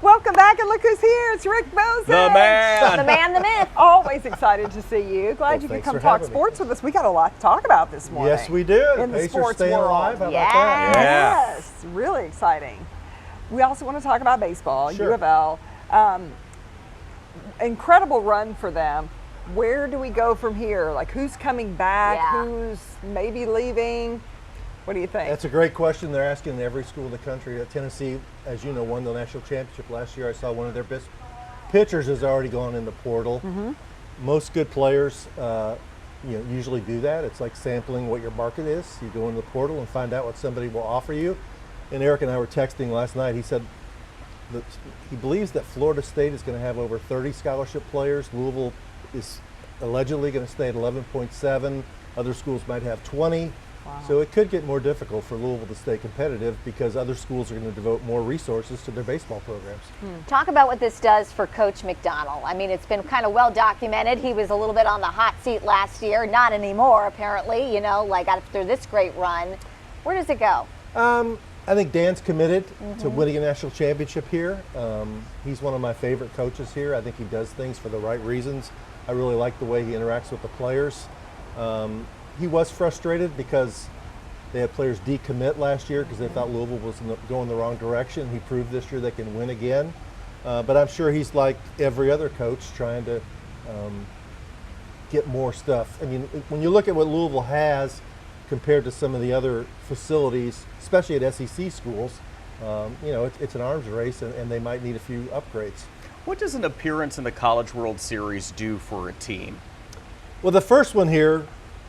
Welcome back, and look who's here. It's Rick Bozich. The man. The man, the myth. Always excited to see you. Glad you could come talk sports with us. We got a lot to talk about this morning. Yes, we do. In the Pacers sports staying world. alive. How about that? Yes, really exciting. We also want to talk about baseball, Sure. U of L. Incredible run for them. Where do we go from here? Like, who's coming back? Yeah. Who's maybe leaving? What do you think? That's a great question. They're asking every school in the country. Tennessee, as you know, won the national championship last year. I saw one of their best pitchers has already gone in the portal. Most good players usually do that. It's like sampling what your market is. You go in the portal and find out what somebody will offer you. And Eric and I were texting last night. He said that he believes that Florida State is going to have over 30 scholarship players. Louisville is allegedly going to stay at 11.7. Other schools might have 20. Wow. So it could get more difficult for Louisville to stay competitive because other schools are going to devote more resources to their baseball programs. Talk about what this does for Coach McDonald. I mean, it's been kind of well documented. He was a little bit on the hot seat last year. Not anymore, apparently, you know, like after this great run. Where does it go? I think Dan's committed to winning a national championship here. He's one of my favorite coaches here. I think he does things for the right reasons. I really like the way he interacts with the players. He was frustrated because they had players decommit last year because they thought Louisville was going the wrong direction. He proved this year they can win again. But I'm sure he's like every other coach trying to get more stuff. I mean, when you look at what Louisville has compared to some of the other facilities, especially at SEC schools, it's an arms race and they might need a few upgrades. What does an appearance in the College World Series do for a team? Well, the first one here,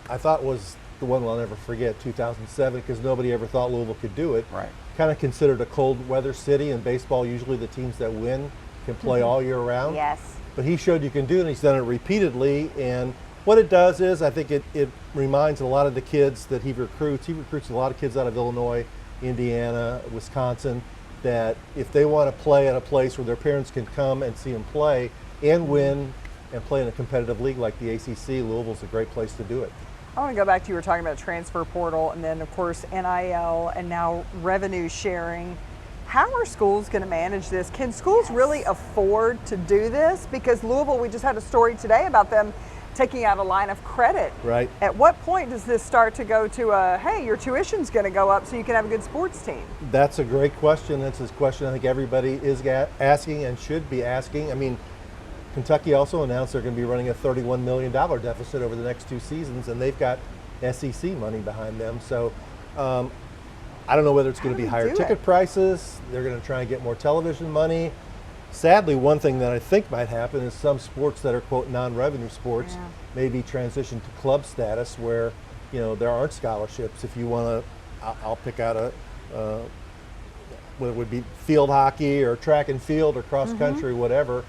I thought was the one I'll never forget, 2007, because nobody ever thought Louisville could do it. Right. Kind of considered a cold weather city. In baseball, usually the teams that win can play all year round. Yes. But he showed you can do it, and he's done it repeatedly. And what it does is, I think it reminds a lot of the kids that he recruits a lot of kids out of Illinois, Indiana, Wisconsin, that if they want to play at a place where their parents can come and see them play and win and play in a competitive league like the ACC, Louisville's a great place to do it. I want to go back to, you were talking about transfer portal and then of course NIL and now revenue sharing. How are schools going to manage this? Can schools really afford to do this? Because Louisville, we just had a story today about them taking out a line of credit. Right. At what point does this start to go to hey, your tuition's going to go up so you can have a good sports team? That's a great question. That's a question I think everybody is asking and should be asking. I mean, Kentucky also announced they're going to be running a $31 million deficit over the next 2 seasons, and they've got SEC money behind them. So I don't know whether it's going to be higher ticket prices. They're going to try and get more television money. Sadly, one thing that I think might happen is some sports that are, quote, non-revenue sports maybe transition to club status where, there aren't scholarships. If you want to, I'll pick out what it would be field hockey or track and field or cross country, whatever.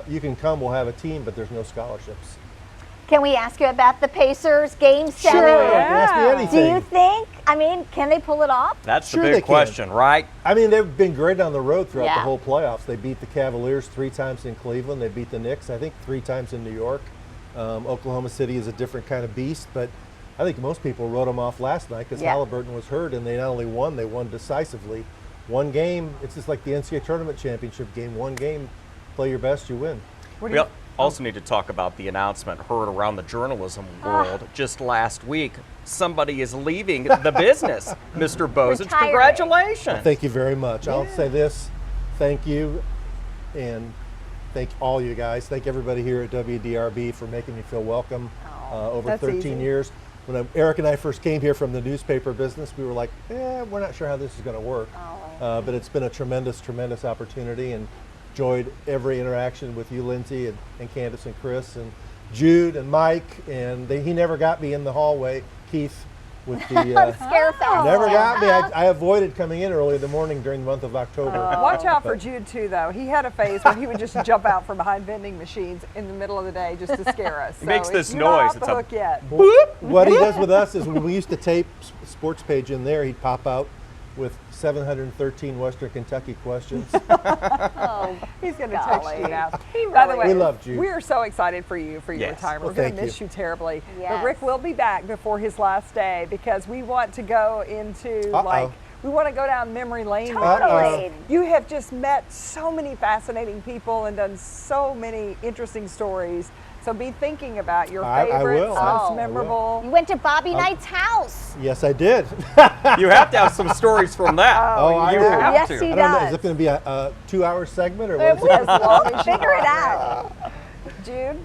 You can come, we'll have a team, but there's no scholarships. Can we ask you about the Pacers Game 7? Sure, you can ask me anything. Do you think, can they pull it off? That's Sure the they big can. question, right? I mean, they've been great on the road throughout the Yeah. whole playoffs. They beat the Cavaliers 3 times in Cleveland. They beat the Knicks, I think, 3 times in New York. Oklahoma City is a different kind of beast, but I think most people wrote them off last night because Halliburton was hurt, and they not only won, they won decisively. One game, it's just like the NCAA tournament championship game. One game, play your best, you win. We also need to talk about the announcement heard around the journalism world just last week. Somebody is leaving the business. Mr. Bozich, Retiring. congratulations. Well, thank you very much. I'll say this, thank you, and thank all you guys. Thank everybody here at WDRB for making me feel welcome over That's 13 easy. years. When Eric and I first came here from the newspaper business, we were like, we're not sure how this is going to work. But it's been a tremendous, tremendous opportunity, and enjoyed every interaction with you, Lindsay, and Candace and Chris and Jude and Mike, and he never got me in the hallway, Keith, with the Scare fest. never got me. I avoided coming in early in the morning during the month of October. Watch out for Jude too, though. He had a phase where he would just jump out from behind vending machines in the middle of the day just to scare us. He makes this you're not noise. off the It's a hook yet. What he does with us is when we used to tape Sports Page in there, he'd pop out with 713 Western Kentucky questions. He's going to text you now. He By the really way, We love Jude. we are so excited for you for your Yes. retirement. Well, We're going to thank miss you. you terribly. Yes. But Rick will be back before his last day because we want to go into like We want to go down memory lane. Totally. You have just met so many fascinating people and done so many interesting stories. So be thinking about your I favorites, will. most I will. memorable. You went to Bobby Knight's house. Yes, I did. You have to have some stories from that. Oh, I you do. have Yes, to. he I don't know. does. Is it going to be a 2-hour segment or It what is it? As long as you Figure it out. Jude,